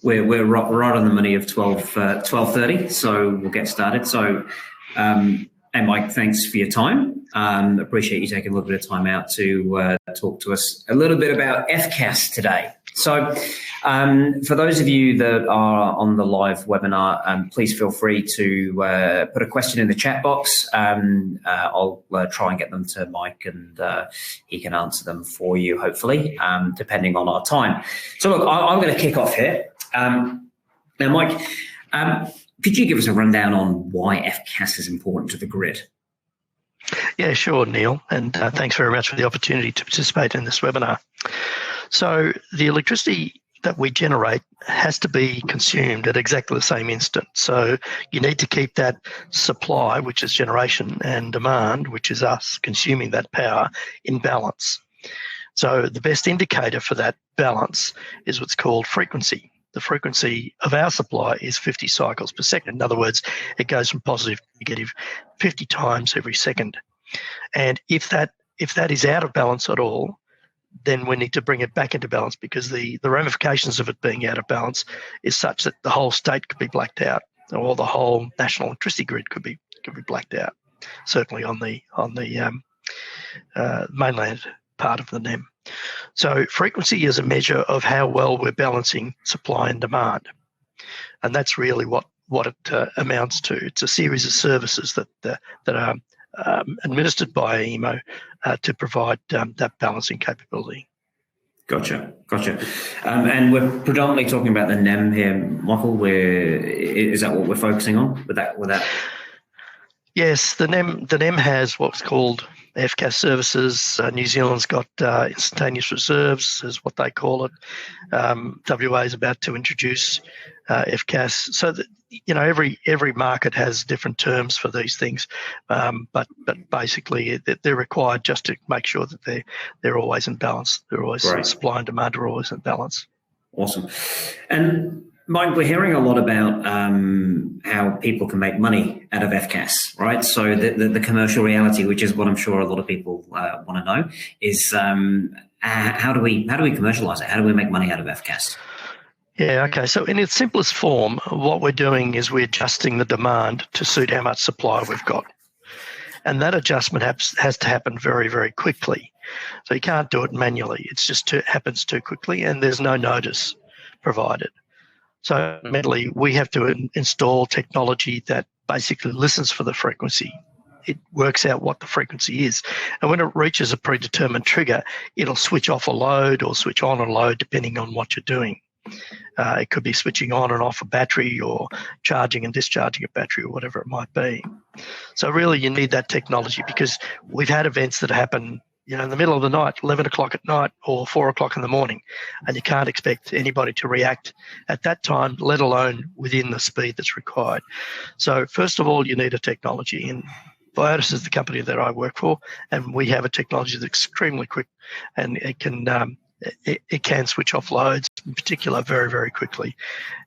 We're right on the money of 12:30, so we'll get started. So, and Mike, thanks for your time. Appreciate you taking a little bit of time out to talk to us a little bit about FCAS today. So, for those of you that are on the live webinar, please feel free to put a question in the chat box. I'll try and get them to Mike, and he can answer them for you, hopefully, depending on our time. So, look, I'm going to kick off here. Now, Mike, could you give us a rundown on why FCAS is important to the grid? Yeah, sure, Neil, and thanks very much for the opportunity to participate in this webinar. So the electricity that we generate has to be consumed at exactly the same instant. So you need to keep that supply, which is generation, and demand, which is us consuming that power, in balance. So the best indicator for that balance is what's called frequency. The frequency of our supply is 50 cycles per second. In other words, it goes from positive to negative 50 times every second. And if that is out of balance at all, then we need to bring it back into balance, because the ramifications of it being out of balance is such that the whole state could be blacked out, or the whole national electricity grid could be blacked out. Certainly on the mainland part of the NEM. So frequency is a measure of how well we're balancing supply and demand, and that's really what it amounts to. It's a series of services that are administered by AEMO to provide that balancing capability. Gotcha. And we're predominantly talking about the NEM here, Michael. Is that what we're focusing on with that? Yes, the NEM has what's called FCAS services. New Zealand's got instantaneous reserves, is what they call it. WA is about to introduce FCAS. So that, every market has different terms for these things, but basically they're required just to make sure that they're always in balance. They're always right. Supply and demand are always in balance. Awesome. And Mike, we're hearing a lot about how people can make money out of FCAS, right? So the commercial reality, which is what I'm sure a lot of people want to know, is how do we commercialize it? How do we make money out of FCAS? Yeah, okay. So in its simplest form, what we're doing is we're adjusting the demand to suit how much supply we've got. And that adjustment has to happen very, very quickly. So you can't do it manually. It's just happens too quickly, and there's no notice provided. So mentally, we have to install technology that basically listens for the frequency. It works out what the frequency is. And when it reaches a predetermined trigger, it'll switch off a load or switch on a load depending on what you're doing. It could be switching on and off a battery, or charging and discharging a battery, or whatever it might be. So really you need that technology, because we've had events that happen in the middle of the night, 11 o'clock at night or 4 o'clock in the morning, and you can't expect anybody to react at that time, let alone within the speed that's required. So first of all, you need a technology, and Biotis is the company that I work for, and we have a technology that's extremely quick, and it can switch off loads, in particular, very, very quickly.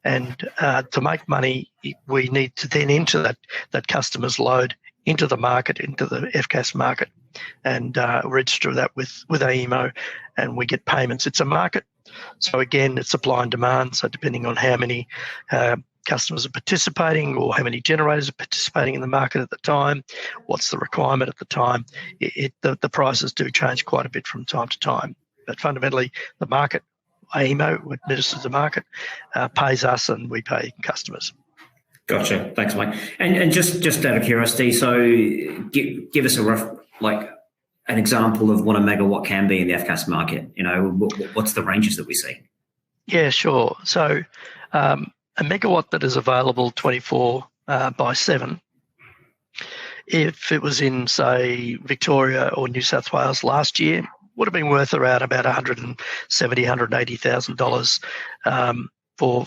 And to make money, we need to then enter that customer's load into the market, into the FCAS market, and register that with AEMO, and we get payments. It's a market. So again, it's supply and demand. So depending on how many customers are participating, or how many generators are participating in the market at the time, what's the requirement at the time, the prices do change quite a bit from time to time. But fundamentally, the market, AEMO, who administers the market, pays us, and we pay customers. Gotcha. Thanks, Mike. And just out of curiosity, so give us a rough, an example of what a megawatt can be in the FCAS market. What's the ranges that we see? Yeah, sure. So a megawatt that is available 24/7, if it was in, say, Victoria or New South Wales last year, would have been worth around about $170,000, $180,000 for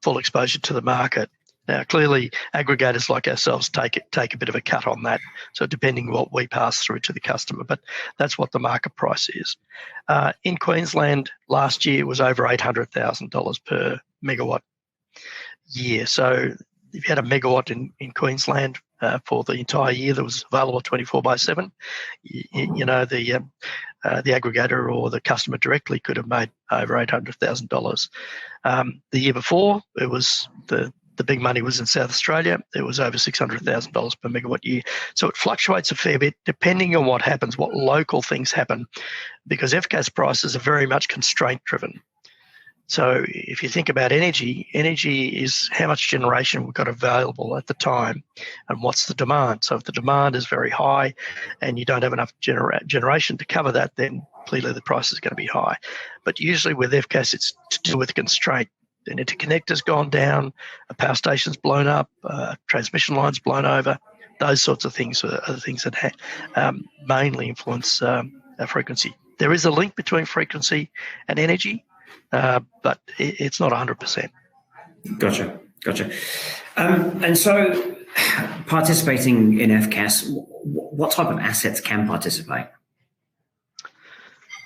full exposure to the market. Now, clearly, aggregators like ourselves take a bit of a cut on that, so depending on what we pass through to the customer, but that's what the market price is. In Queensland, last year was over $800,000 per megawatt year. So, if you had a megawatt in Queensland for the entire year that was available 24/7, the aggregator or the customer directly could have made over $800,000. The year before, it was the big money was in South Australia. It was over $600,000 per megawatt year. So it fluctuates a fair bit depending on what happens, what local things happen, because FCAS prices are very much constraint driven. So if you think about energy is how much generation we've got available at the time and what's the demand. So if the demand is very high and you don't have enough generation to cover that, then clearly the price is going to be high. But usually with FCAS, it's to do with constraint. An interconnector's gone down, a power station's blown up, transmission line's blown over. Those sorts of things are the things that mainly influence our frequency. There is a link between frequency and energy, but it's not 100%. Gotcha. And so participating in FCAS, what type of assets can participate?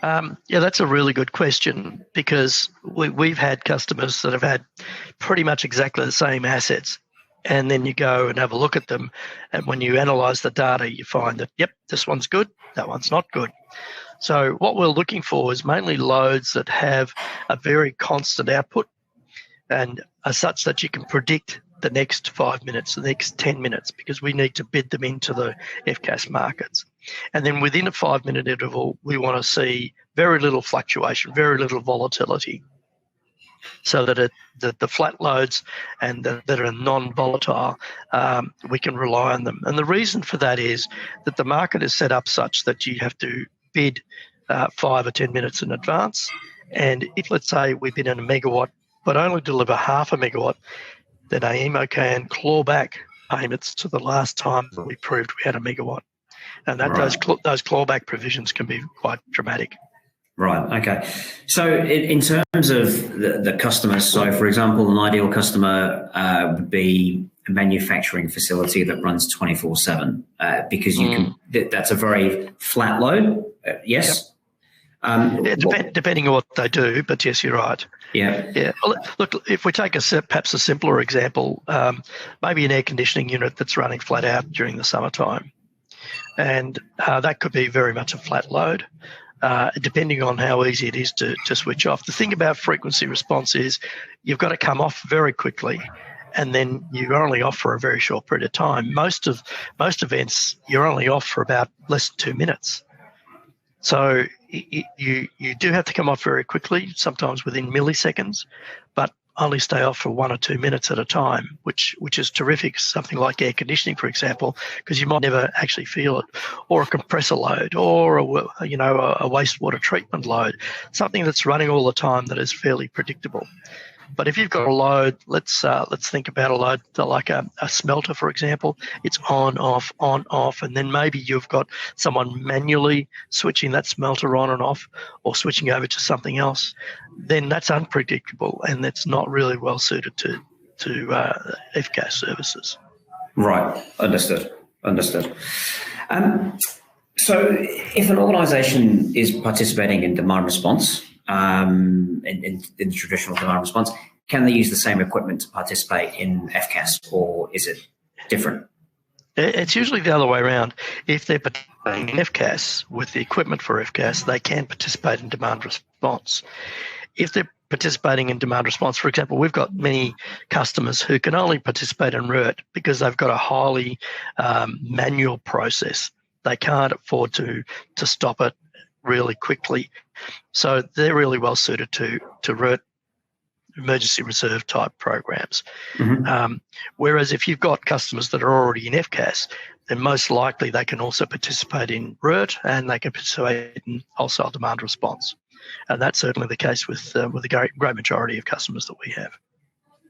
That's a really good question, because we've had customers that have had pretty much exactly the same assets, and then you go and have a look at them, and when you analyse the data, you find that, yep, this one's good, that one's not good. So what we're looking for is mainly loads that have a very constant output and are such that you can predict the next 5 minutes, the next 10 minutes, because we need to bid them into the FCAS markets. And then within a 5-minute interval, we want to see very little fluctuation, very little volatility, so that the flat loads and that are non-volatile, we can rely on them. And the reason for that is that the market is set up such that you have to bid 5 or 10 minutes in advance. And if, let's say, we bid in a megawatt but only deliver half a megawatt, then AEMO can claw back payments to the last time that we proved we had a megawatt. And that those clawback provisions can be quite dramatic. Right, okay. So in terms of the customers, so for example, an ideal customer would be a manufacturing facility that runs 24/7 because you can. That's a very flat load, yes? Yep. Depending on what they do, but yes, you're right. Yeah. Well, look, if we take perhaps a simpler example, maybe an air conditioning unit that's running flat out during the summertime, and that could be very much a flat load, depending on how easy it is to switch off. The thing about frequency response is you've got to come off very quickly, and then you're only off for a very short period of time. Most events, you're only off for about less than 2 minutes. So you do have to come off very quickly, sometimes within milliseconds, but only stay off for 1 or 2 minutes at a time, which is terrific. Something like air conditioning, for example, because you might never actually feel it, or a compressor load, or a wastewater treatment load, something that's running all the time that is fairly predictable. But if you've got a load, let's think about a load like a smelter, for example. It's on, off, and then maybe you've got someone manually switching that smelter on and off, or switching over to something else. Then that's unpredictable, and that's not really well suited to FCAS services. Right, understood. So if an organisation is participating in demand response, in the traditional demand response, can they use the same equipment to participate in FCAS, or is it different? It's usually the other way around. If they're participating in FCAS with the equipment for FCAS, they can participate in demand response. If they're participating in demand response, for example, we've got many customers who can only participate in RERT because they've got a highly manual process. They can't afford to stop it really quickly. So they're really well suited to RERT, emergency reserve type programs. Mm-hmm. Whereas if you've got customers that are already in FCAS, then most likely they can also participate in RERT, and they can participate in wholesale demand response. And that's certainly the case with the great majority of customers that we have.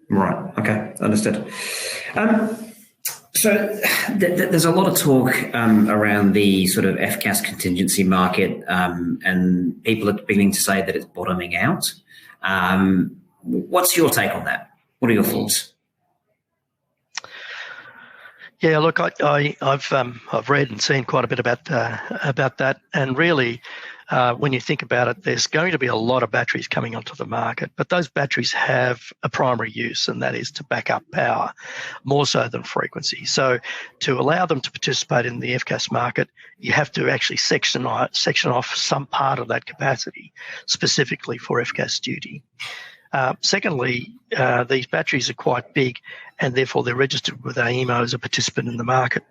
Right. Okay. Understood. So there's a lot of talk around the sort of FCAS contingency market, and people are beginning to say that it's bottoming out. What's your take on that? What are your thoughts? Yeah, look, I've read and seen quite a bit about that, and really, when you think about it, there's going to be a lot of batteries coming onto the market, but those batteries have a primary use, and that is to back up power, more so than frequency. So to allow them to participate in the FCAS market, you have to actually section off some part of that capacity specifically for FCAS duty. Secondly, these batteries are quite big, and therefore they're registered with AEMO as a participant in the market.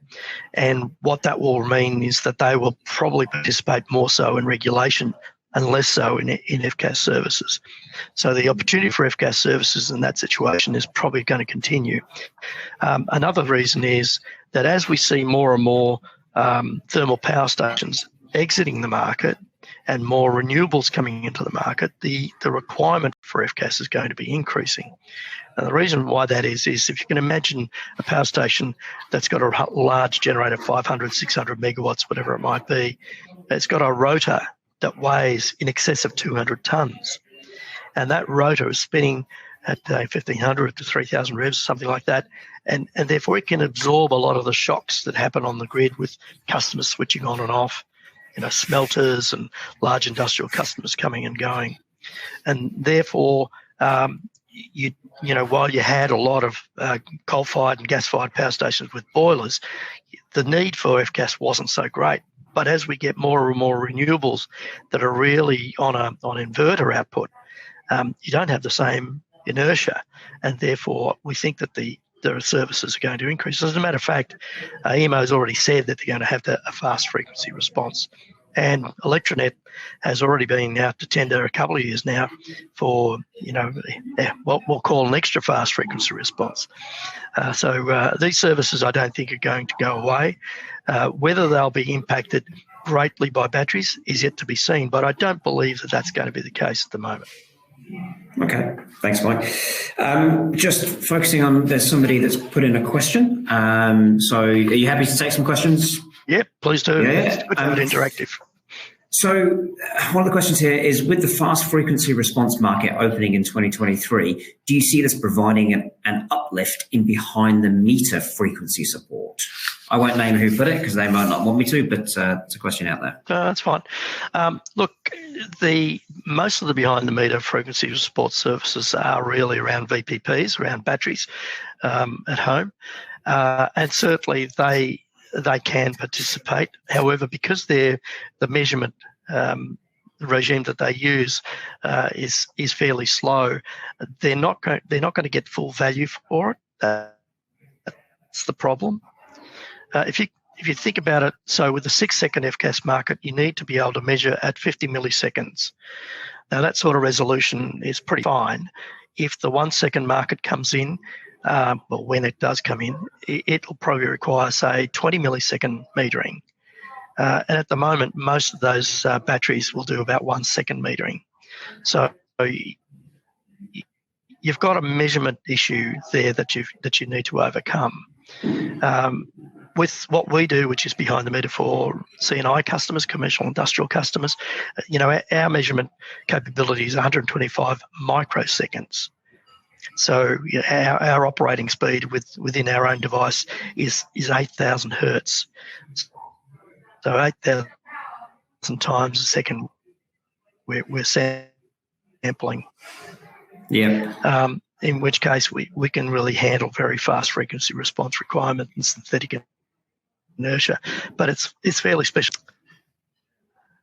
And what that will mean is that they will probably participate more so in regulation and less so in FCAS services. So the opportunity for FCAS services in that situation is probably going to continue. Another reason is that as we see more and more thermal power stations exiting the market, and more renewables coming into the market, the requirement for FCAS is going to be increasing. And the reason why that is if you can imagine a power station that's got a large generator, 500, 600 megawatts, whatever it might be, it's got a rotor that weighs in excess of 200 tonnes. And that rotor is spinning at 1,500 to 3,000 revs, something like that. And therefore it can absorb a lot of the shocks that happen on the grid with customers switching on and off, smelters and large industrial customers coming and going. And therefore, while you had a lot of coal-fired and gas-fired power stations with boilers, the need for FCAS wasn't so great. But as we get more and more renewables that are really on inverter output, you don't have the same inertia, and therefore we think that the services are going to increase. As a matter of fact, AEMO has already said that they're going to have a fast frequency response. And Electronet has already been out to tender a couple of years now for, what we'll call an extra fast frequency response. So these services I don't think are going to go away. Whether they'll be impacted greatly by batteries is yet to be seen, but I don't believe that that's going to be the case at the moment. Okay, thanks, Mike. Just focusing on, there's somebody that's put in a question. So are you happy to take some questions? Yep, please do. Yeah. It's good to be interactive. So one of the questions here is, with the fast frequency response market opening in 2023, do you see this providing an uplift in behind the meter frequency support? I won't name who put it because they might not want me to, but it's a question out there. That's fine. Look, most of the behind the meter frequency support services are really around VPPs, around batteries at home, and certainly they can participate. However, because the measurement regime that they use is fairly slow, they're not going to get full value for it. That's the problem. If you think about it, so with the 6-second FCAS market, you need to be able to measure at 50 milliseconds. Now, that sort of resolution is pretty fine. If the 1-second market comes in, well, when it does come in, it'll probably require, say, 20 millisecond metering. And at the moment, most of those batteries will do about 1-second metering. So you've got a measurement issue there that you need to overcome. With what we do, which is behind the meter for C&I customers, commercial industrial customers, our measurement capability is 125 microseconds. So our operating speed within our own device is 8,000 hertz. So 8,000 times a second we're sampling. Yeah. In which case we can really handle very fast frequency response requirement and synthetic inertia. But it's fairly special.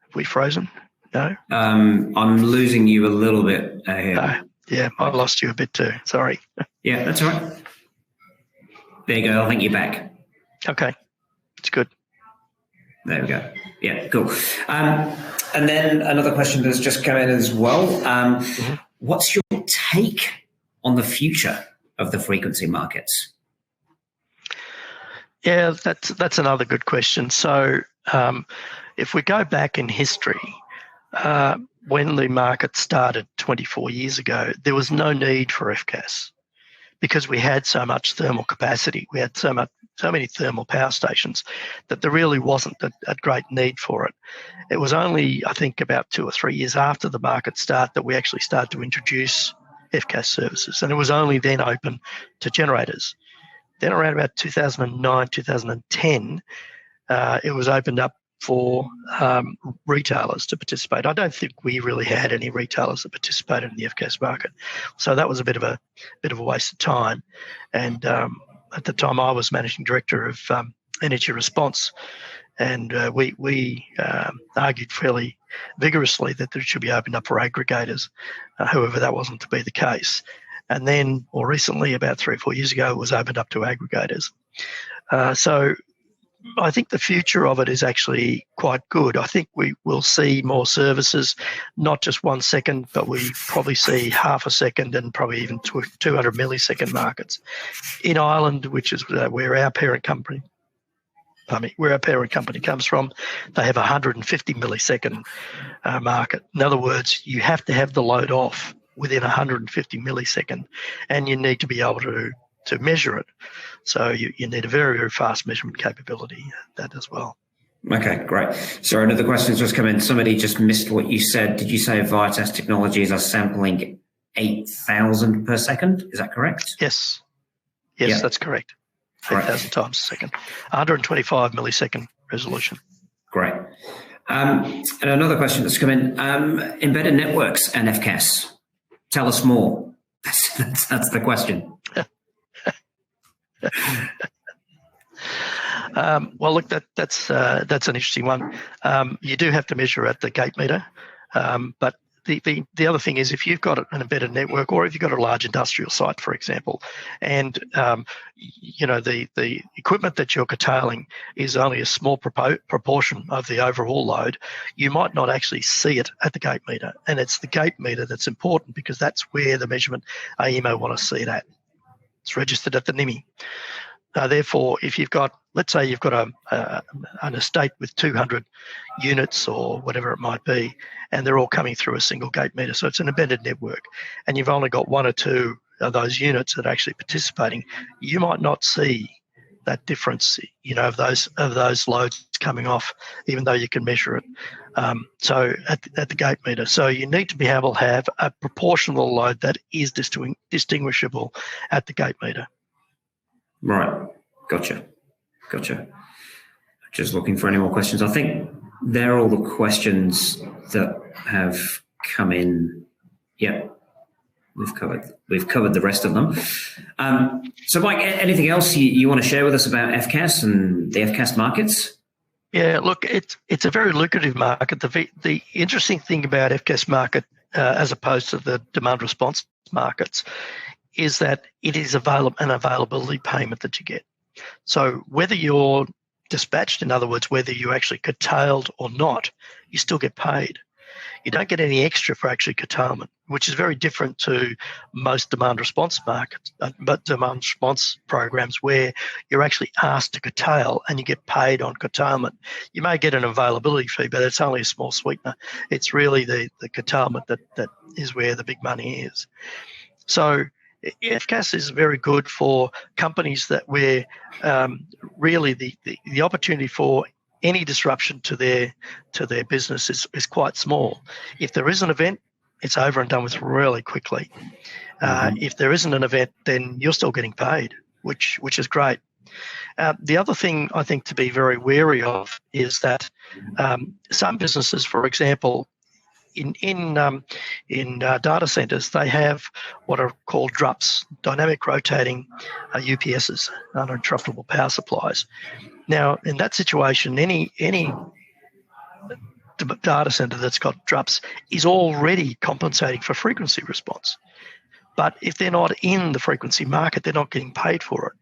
Have we frozen? No? I'm losing you a little bit here. Yeah, I lost you a bit too. Sorry. Yeah, that's all right. There you go. I think you're back. Okay. It's good. There we go. Yeah, cool. And then another question that's just come in as well. What's your take on the future of the frequency markets? Yeah, that's another good question. So if we go back in history, when the market started 24 years ago, there was no need for FCAS because we had so much thermal capacity. We had so many thermal power stations that there really wasn't a great need for it. It was only, I think, about 2 or 3 years after the market start that we actually started to introduce FCAS services, and it was only then open to generators. Then around about 2009, 2010, it was opened up for retailers to participate. I don't think we really had any retailers that participated in the FCAS market, so that was a bit of a waste of time. And at the time, I was managing director of Energy Response, and we argued fairly vigorously that it should be opened up for aggregators. However, that wasn't to be the case. And then, more recently, about 3 or 4 years ago, it was opened up to aggregators. So I think the future of it is actually quite good. I think we will see more services, not just 1 second, but we probably see half a second and probably even 200 millisecond markets. In Ireland, which is where our parent company comes from, they have a 150 millisecond market. In other words, you have to have the load off within 150 millisecond, and you need to be able to measure it. So you need a very, very fast measurement capability, that as well. Okay, great. Sorry, another question's just come in. Somebody just missed what you said. Did you say Vitas Technologies are sampling 8,000 per second? Is that correct? Yes. Yes, yeah. That's correct. 8,000 times a second. 125 millisecond resolution. Great. And another question that's come in. Embedded networks and FCAS. Tell us more. That's the question. Well, look, that's an interesting one. You do have to measure at the gate meter, but the other thing is, if you've got an embedded network, or if you've got a large industrial site, for example, and the equipment that you're curtailing is only a small proportion of the overall load, you might not actually see it at the gate meter, and it's the gate meter that's important, because that's where the measurement AEMO want to see it at. It's registered at the NIMI. Therefore, if you've got, let's say you've got an estate with 200 units or whatever it might be, and they're all coming through a single gate meter, so it's an embedded network, and you've only got 1 or 2 of those units that are actually participating, you might not see that difference, of those loads coming off, even though you can measure it. So at the gate meter, so you need to be able to have a proportional load that is distinguishable at the gate meter. Right. Gotcha. Just looking for any more questions. I think they're all the questions that have come in. Yeah. We've covered the rest of them. So, Mike, anything else you want to share with us about FCAS and the FCAS markets? Yeah, look, it's a very lucrative market. The interesting thing about FCAS market, as opposed to the demand response markets, is that it is an availability payment that you get. So whether you're dispatched, in other words, whether you actually curtailed or not, you still get paid. You don't get any extra for actually curtailment, which is very different to most demand response markets, but demand response programs where you're actually asked to curtail and you get paid on curtailment. You may get an availability fee, but it's only a small sweetener. It's really the curtailment that is where the big money is. So FCAS is very good for companies that where really the opportunity for any disruption to their business is quite small. If there is an event, it's over and done with really quickly. If there isn't an event, then you're still getting paid, which is great. The other thing I think to be very wary of is that some businesses, for example, in data centers, they have what are called DRUPs, dynamic rotating UPSs, uninterruptible power supplies. Now, in that situation, any data center that's got DRUPs is already compensating for frequency response. But if they're not in the frequency market, they're not getting paid for it,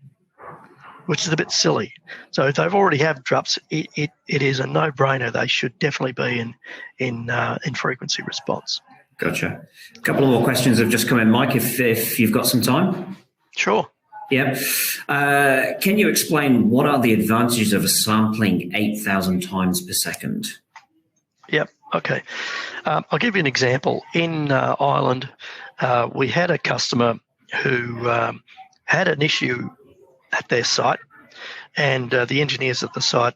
which is a bit silly. So if they've already have DRUPs, it is a no-brainer. They should definitely be in frequency response. Gotcha. A couple of more questions have just come in, Mike, if you've got some time. Sure. Yeah. Can you explain what are the advantages of sampling 8,000 times per second? Yep. Okay. I'll give you an example. In Ireland, we had a customer who had an issue at their site, and the engineers at the site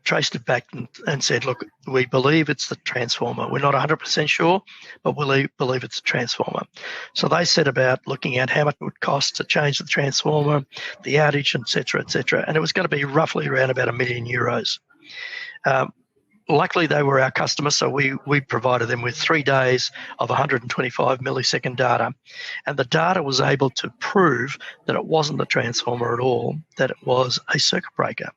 traced it back and said, look, we believe it's the transformer. We're not 100% sure, but we believe it's a transformer. So they set about looking at how much it would cost to change the transformer, the outage, et cetera, and it was going to be roughly around about €1 million. luckily they were our customers, so we provided them with 3 days of 125 millisecond data, and the data was able to prove that it wasn't the transformer at all, that it was a circuit breaker.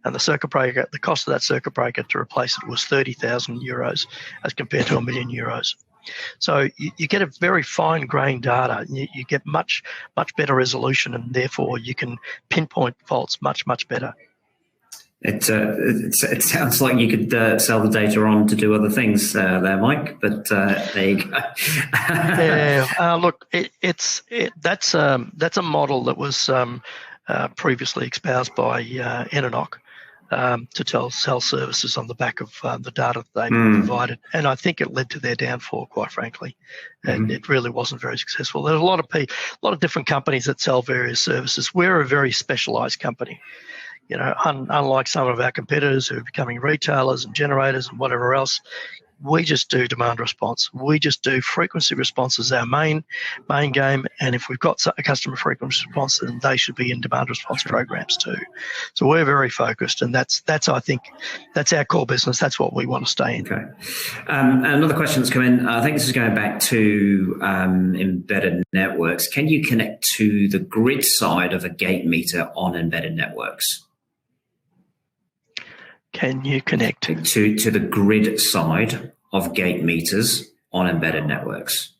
And the circuit breaker, the cost of that circuit breaker to replace it was 30,000 euros as compared to €1 million. So you get a very fine-grained data. You get much better resolution, and therefore you can pinpoint faults much better. It sounds like you could sell the data on to do other things there, Mike. But there you go. Yeah, look, that's a model that was previously espoused by Eninoc to sell services on the back of the data that they provided, and I think it led to their downfall, quite frankly. And it really wasn't very successful. There's a lot of different companies that sell various services. We're a very specialised company. You know, unlike some of our competitors who are becoming retailers and generators and whatever else, we just do demand response. We just do frequency response as our main game. And if we've got a customer frequency response, then they should be in demand response programs too. So we're very focused, and that's I think that's our core business. That's what we want to stay in. Okay. Another question that's come in. I think this is going back to embedded networks. Can you connect to the grid side of a gate meter on embedded networks? Can you connect to the grid side of gate meters on embedded networks?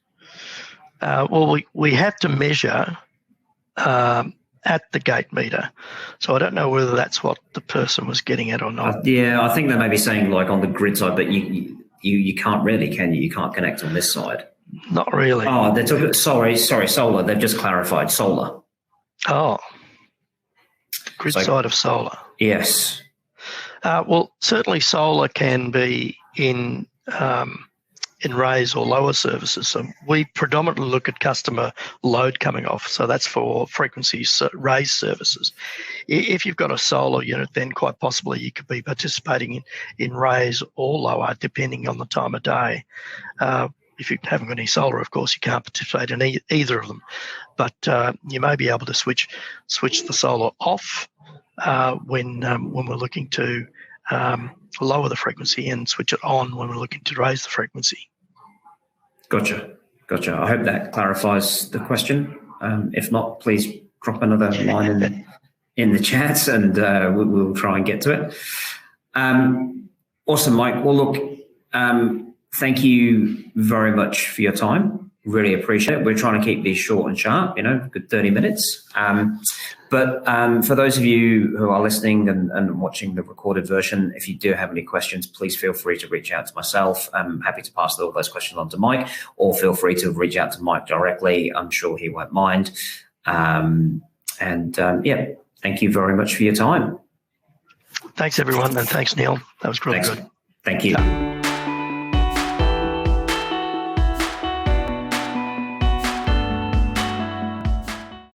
Well, we have to measure at the gate meter, so I don't know whether that's what the person was getting at or not. Yeah, I think they may be saying like on the grid side, but you can't really, can you? You can't connect on this side. Not really. Oh, they took it. Sorry, solar. They've just clarified solar. Oh, grid side of solar. Yes. Well, certainly solar can be in raise or lower services. So we predominantly look at customer load coming off. So that's for frequency raise services. If you've got a solar unit, then quite possibly you could be participating in raise or lower, depending on the time of day. If you haven't got any solar, of course, you can't participate in either of them. But you may be able to switch the solar off when we're looking to lower the frequency, and switch it on when we're looking to raise the frequency. Gotcha. I hope that clarifies the question. If not, please drop another line in the chat, and we'll try and get to it. Awesome, Mike. Well, look, thank you very much for your time. Really appreciate it. We're trying to keep these short and sharp, good 30 minutes. But for those of you who are listening and watching the recorded version, if you do have any questions, please feel free to reach out to myself. I'm happy to pass all those questions on to Mike, or feel free to reach out to Mike directly. I'm sure he won't mind. Thank you very much for your time. Thanks, everyone, and thanks, Neil. That was really good. Thank you.